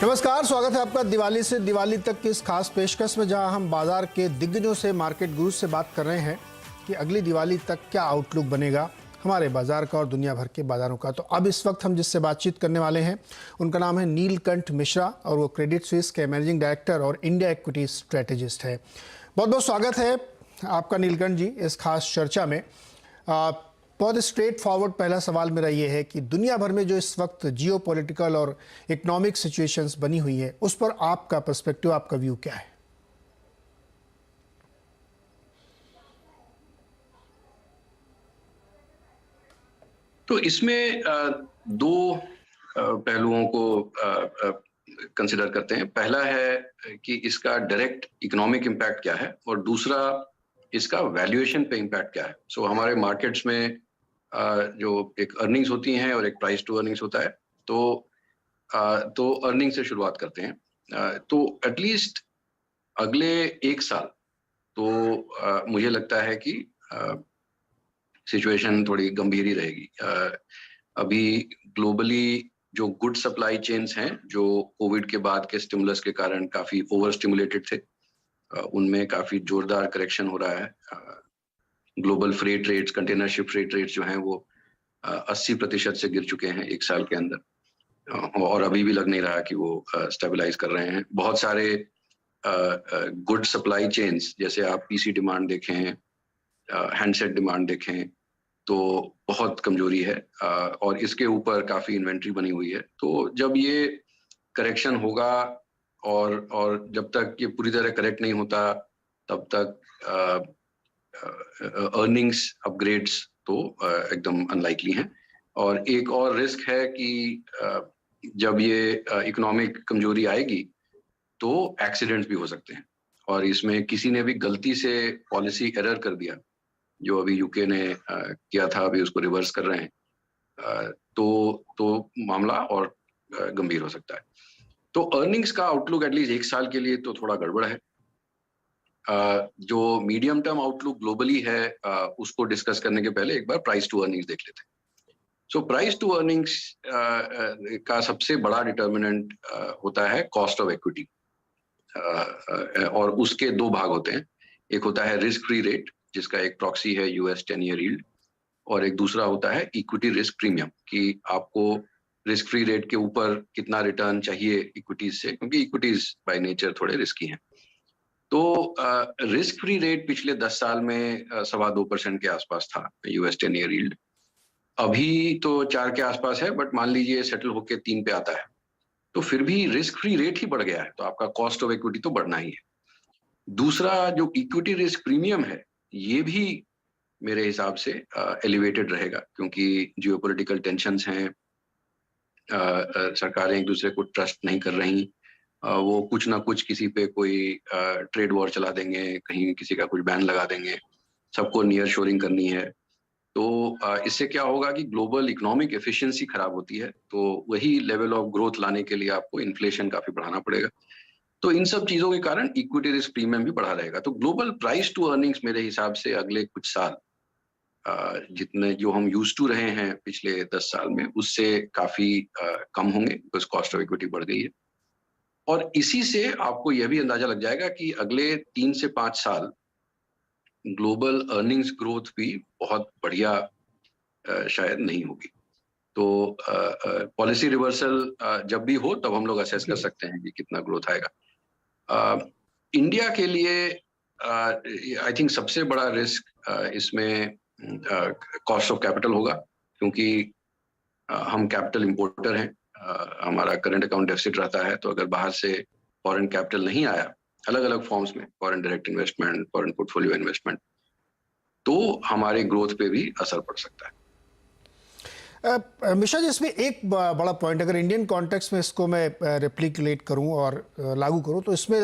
नमस्कार, स्वागत है आपका दिवाली से दिवाली तक की इस खास पेशकश में, जहां हम बाजार के दिग्गजों से, मार्केट गुरुज से बात कर रहे हैं कि अगली दिवाली तक क्या आउटलुक बनेगा हमारे बाजार का और दुनिया भर के बाजारों का। तो अब इस वक्त हम जिससे बातचीत करने वाले हैं उनका नाम है नीलकंठ मिश्रा और वो क्रेडिट स्विस के मैनेजिंग डायरेक्टर और इंडिया इक्विटी स्ट्रेटेजिस्ट है। बहुत बहुत स्वागत है आपका नीलकंठ जी इस खास चर्चा में। बहुत स्ट्रेट फॉरवर्ड पहला सवाल मेरा ये है कि दुनिया भर में जो इस वक्त जियो पॉलिटिकल और इकोनॉमिक सिचुएशंस बनी हुई है, उस पर आपका पर्सपेक्टिव, आपका व्यू क्या है? तो इसमें दो पहलुओं को कंसिडर करते हैं। पहला है कि इसका डायरेक्ट इकोनॉमिक इम्पैक्ट क्या है और दूसरा इसका वैल्यूएशन पे इम्पैक्ट क्या है। सो हमारे मार्केट्स में जो एक अर्निंग्स होती हैं और एक प्राइस टू अर्निंग्स होता है। तो अर्निंग से शुरुआत करते हैं। तो एटलीस्ट अगले एक साल तो मुझे लगता है कि सिचुएशन थोड़ी गंभीर ही रहेगी। अभी ग्लोबली जो गुड सप्लाई चेन्स हैं, जो कोविड के बाद के स्टिमुलस के कारण काफी ओवर स्टिमुलेटेड थे, उनमें काफी जोरदार करेक्शन हो रहा है। Global freight rates, container ship freight rates जो हैं वो 80% से गिर चुके हैं एक साल के अंदर, और अभी भी लग नहीं रहा कि वो स्टेबलाइज कर रहे हैं। बहुत सारे गुड सप्लाई चेन्स, जैसे आप पीसी डिमांड देखें, हैंडसेट डिमांड देखें, तो बहुत कमजोरी है, और इसके ऊपर काफी इन्वेंट्री बनी हुई है। तो जब ये करेक्शन होगा और जब तक ये पूरी तरह करेक्ट नहीं होता, तब तक अर्निंग्स अपग्रेड्स तो एकदम अनलाइकली हैं। और एक और रिस्क है कि जब ये इकोनॉमिक कमजोरी आएगी तो एक्सीडेंट्स भी हो सकते हैं, और इसमें किसी ने भी गलती से पॉलिसी एरर कर दिया, जो अभी यूके ने किया था, अभी उसको रिवर्स कर रहे हैं, तो मामला और गंभीर हो सकता है। तो अर्निंग्स का आउटलुक एटलीस्ट एक साल के लिए तो थोड़ा गड़बड़ है। जो मीडियम टर्म आउटलुक ग्लोबली है, उसको डिस्कस करने के पहले एक बार प्राइस टू अर्निंग्स देख लेते हैं। सो प्राइस टू अर्निंग्स का सबसे बड़ा डिटर्मिनेंट होता है कॉस्ट ऑफ इक्विटी, और उसके दो भाग होते हैं। एक होता है रिस्क फ्री रेट, जिसका एक प्रॉक्सी है यूएस 10 ईयर यील्ड, और एक दूसरा होता है इक्विटी रिस्क प्रीमियम, कि आपको रिस्क फ्री रेट के ऊपर कितना रिटर्न चाहिए इक्विटीज से, क्योंकि इक्विटीज बाय नेचर थोड़े रिस्की हैं। तो रिस्क फ्री रेट पिछले 10 साल में 2.25% के आसपास था यूएस 10 ईयर यील्ड। अभी तो 4 के आसपास है, बट मान लीजिए सेटल होके 3 पे आता है, तो फिर भी रिस्क फ्री रेट ही बढ़ गया है, तो आपका कॉस्ट ऑफ इक्विटी तो बढ़ना ही है। दूसरा जो इक्विटी रिस्क प्रीमियम है, ये भी मेरे हिसाब से एलिवेटेड रहेगा, क्योंकि जियोपॉलिटिकल टेंशन्स हैं, सरकारें एक दूसरे को ट्रस्ट नहीं कर रही, वो कुछ ना कुछ किसी पे कोई ट्रेड वॉर चला देंगे, कहीं किसी का कुछ बैन लगा देंगे, सबको नियर शोरिंग करनी है। तो इससे क्या होगा कि ग्लोबल इकोनॉमिक एफिशिएंसी खराब होती है, तो वही लेवल ऑफ ग्रोथ लाने के लिए आपको इन्फ्लेशन काफी बढ़ाना पड़ेगा। तो इन सब चीजों के कारण इक्विटी रिस्क प्रीमियम भी बढ़ा रहेगा। तो ग्लोबल प्राइस टू अर्निंग्स मेरे हिसाब से अगले कुछ साल जितने जो हम यूज टू रहे हैं पिछले 10 साल में, उससे काफी कम होंगे, बिकॉज कॉस्ट ऑफ इक्विटी बढ़ गई है। और इसी से आपको यह भी अंदाजा लग जाएगा कि अगले 3 से 5 साल ग्लोबल अर्निंग्स ग्रोथ भी बहुत बढ़िया शायद नहीं होगी। तो पॉलिसी रिवर्सल जब भी हो, तब हम लोग असेस कर सकते हैं कि कितना ग्रोथ आएगा। इंडिया के लिए आई थिंक सबसे बड़ा रिस्क इसमें कॉस्ट ऑफ कैपिटल होगा, क्योंकि हम कैपिटल इंपोर्टर हैं, हमारा करंट अकाउंट डेफिसिट रहता है। तो अगर बाहर से फॉरेन कैपिटल नहीं आया, अलग अलग फॉर्म्स में, foreign direct investment, foreign portfolio investment, तो हमारे ग्रोथ पे भी असर पड़ सकता है। मिश्रा जी, इसमें एक बड़ा पॉइंट, अगर इंडियन कॉन्टेक्स्ट में इसको मैं रेप्लिकेट करूं और लागू करूं, तो इसमें